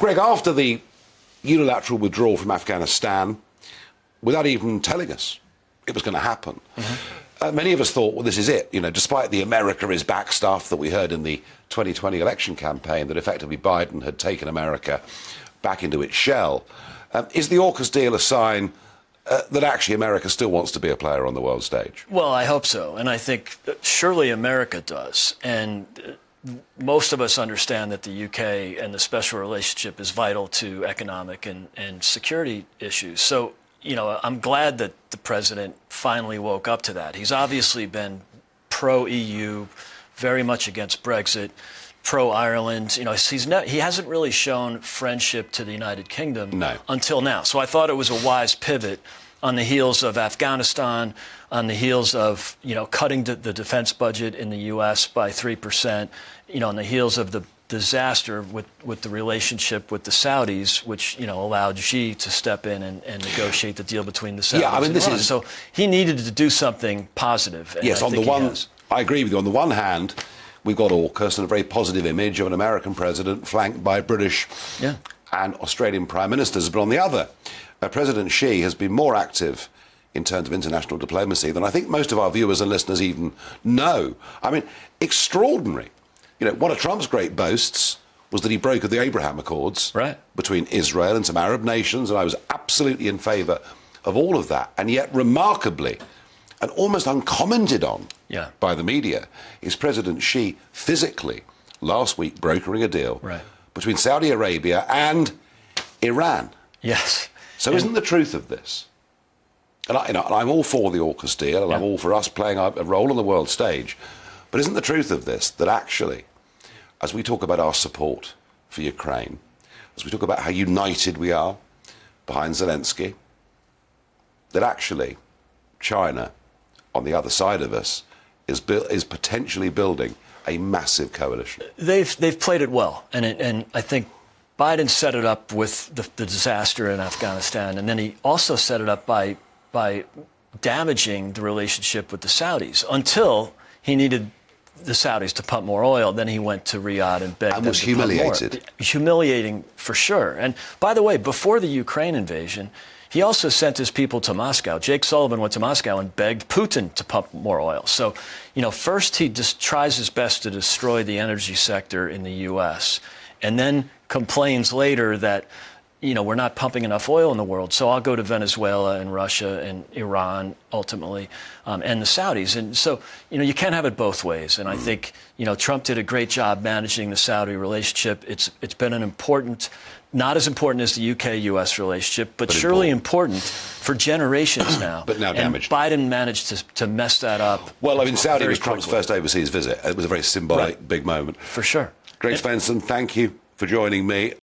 Greg, after the unilateral withdrawal from Afghanistan, without even telling us it was going to happen, many of us thought, well, this is it. You know, despite the America is back stuff that we heard in the 2020 election campaign, that effectively Biden had taken America back into its shell. Is the AUKUS deal a sign that actually America still wants to be a player on the world stage? Well, I hope so. And I think surely America does. And most of us understand that the UK and the special relationship is vital to economic and security issues. So, you know, I'm glad that the president finally woke up to that. He's obviously been pro-EU, very much against Brexit, pro-Ireland. You know, he hasn't really shown friendship to the United Kingdom until now. So I thought it was a wise pivot on the heels of Afghanistan, on the heels of, you know, cutting the defense budget in the U.S. by 3%, you know, on the heels of the disaster with the relationship with the Saudis, which, you know, allowed Xi to step in and negotiate the deal between the Saudis. Yeah, I mean, this is... So he needed to do something positive. Yes, on the one... I agree with you. On the one hand, we've got AUKUS and a very positive image of an American president flanked by British and Australian prime ministers. But on the other, President Xi has been more active in terms of international diplomacy than I think most of our viewers and listeners even know. I mean, extraordinary. You know, one of Trump's great boasts was that he brokered the Abraham Accords between Israel and some Arab nations, and I was absolutely in favour of all of that. And yet, remarkably, and almost uncommented on by the media, is President Xi physically, last week, brokering a deal between Saudi Arabia and Iran. Yes. So isn't the truth of this, and I'm all for the AUKUS deal, and I'm all for us playing a role on the world stage, but isn't the truth of this that actually, as we talk about our support for Ukraine, as we talk about how united we are behind Zelensky, that actually China, on the other side of us, is potentially building a massive coalition? They've played it well, and I think Biden set it up with the disaster in Afghanistan, and then he also set it up by damaging the relationship with the Saudis until he needed the Saudis to pump more oil. Then he went to Riyadh and begged them to humiliated. Pump more. Humiliating for sure. And by the way, before the Ukraine invasion, he also sent his people to Moscow. Jake Sullivan went to Moscow and begged Putin to pump more oil. So, you know, first he just tries his best to destroy the energy sector in the U.S. and then complains later that, you know, we're not pumping enough oil in the world, so I'll go to Venezuela and Russia and Iran ultimately, and the Saudis. And so, you know, you can't have it both ways. And I think, you know, Trump did a great job managing the Saudi relationship. It's been an important, not as important as the UK-US relationship, but surely important for generations now. But now damaged. And Biden managed to mess that up. Well, I mean, Saudi was Trump's first overseas visit. It was a very symbolic, big moment. For sure. Greg Swenson, thank you for joining me.